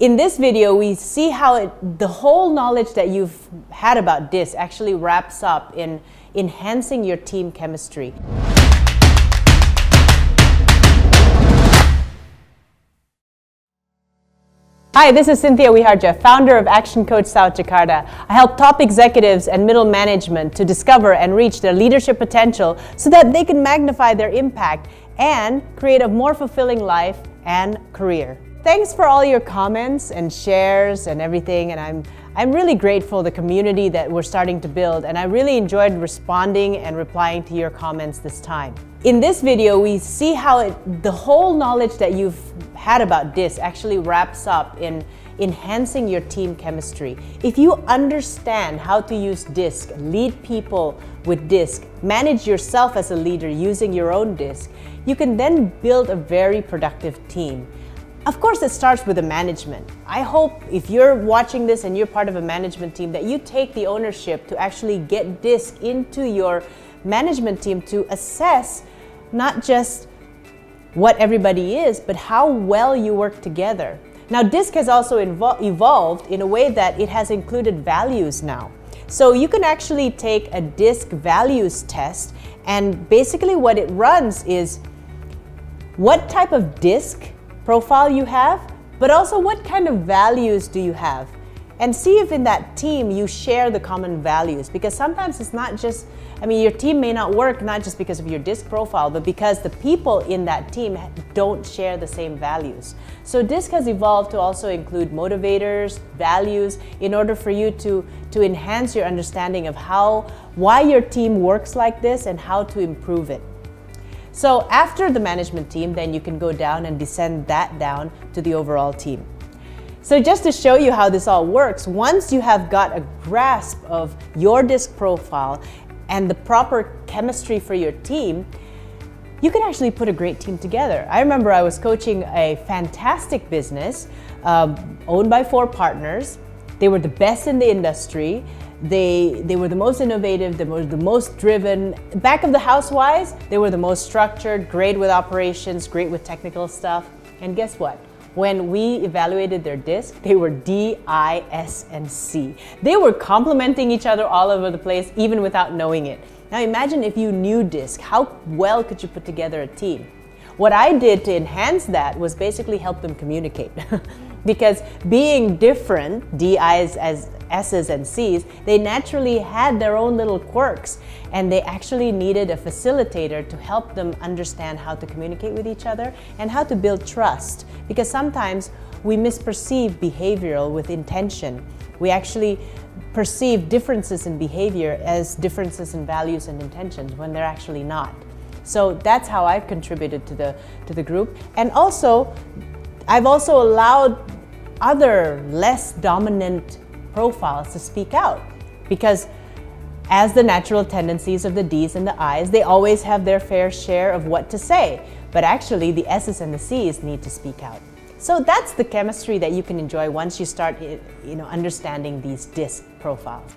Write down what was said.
In this video, we see how the whole knowledge that you've had about DISC actually wraps up in enhancing your team chemistry. Hi, this is Cynthia Wiharja, founder of ActionCOACH South Jakarta. I help top executives and middle management to discover and reach their leadership potential so that they can magnify their impact and create a more fulfilling life and career. Thanks for all your comments and shares and everything, and I'm really grateful for the community that we're starting to build, and I really enjoyed responding and replying to your comments this time. In this video, we see how the whole knowledge that you've had about DISC actually wraps up in enhancing your team chemistry. If you understand how to use DISC, lead people with DISC, manage yourself as a leader using your own DISC, you can then build a very productive team. Of course, it starts with the management. I hope if you're watching this and you're part of a management team that you take the ownership to actually get DISC into your management team to assess not just what everybody is, but how well you work together. Now, DISC has also evolved in a way that it has included values now. So you can actually take a DISC values test, and basically what it runs is what type of DISC profile you have, but also what kind of values do you have, and see if in that team you share the common values, because sometimes it's not just, your team may not work not just because of your DISC profile, but because the people in that team don't share the same values. So DISC has evolved to also include motivators, values, in order for you to enhance your understanding of why your team works like this and how to improve it. So after the management team, then you can go down and descend that down to the overall team. So just to show you how this all works, once you have got a grasp of your DISC profile and the proper chemistry for your team, you can actually put a great team together. I remember I was coaching a fantastic business owned by 4 partners. They were the best in the industry. They were the most innovative, they were the most driven. Back of the house wise, they were the most structured, great with operations, great with technical stuff. And guess what? When we evaluated their DISC, they were D, I, S, and C. They were complementing each other all over the place, even without knowing it. Now imagine if you knew DISC, how well could you put together a team? What I did to enhance that was basically help them communicate. Because being different, DIs as S's and C's, they naturally had their own little quirks, and they actually needed a facilitator to help them understand how to communicate with each other and how to build trust. Because sometimes we misperceive behavioral with intention. We actually perceive differences in behavior as differences in values and intentions when they're actually not. So that's how I've contributed to the group. And also, I've also allowed other less dominant profiles to speak out, because as the natural tendencies of the D's and the I's, they always have their fair share of what to say, but actually the S's and the C's need to speak out. So that's the chemistry that you can enjoy once you start understanding these DISC profiles.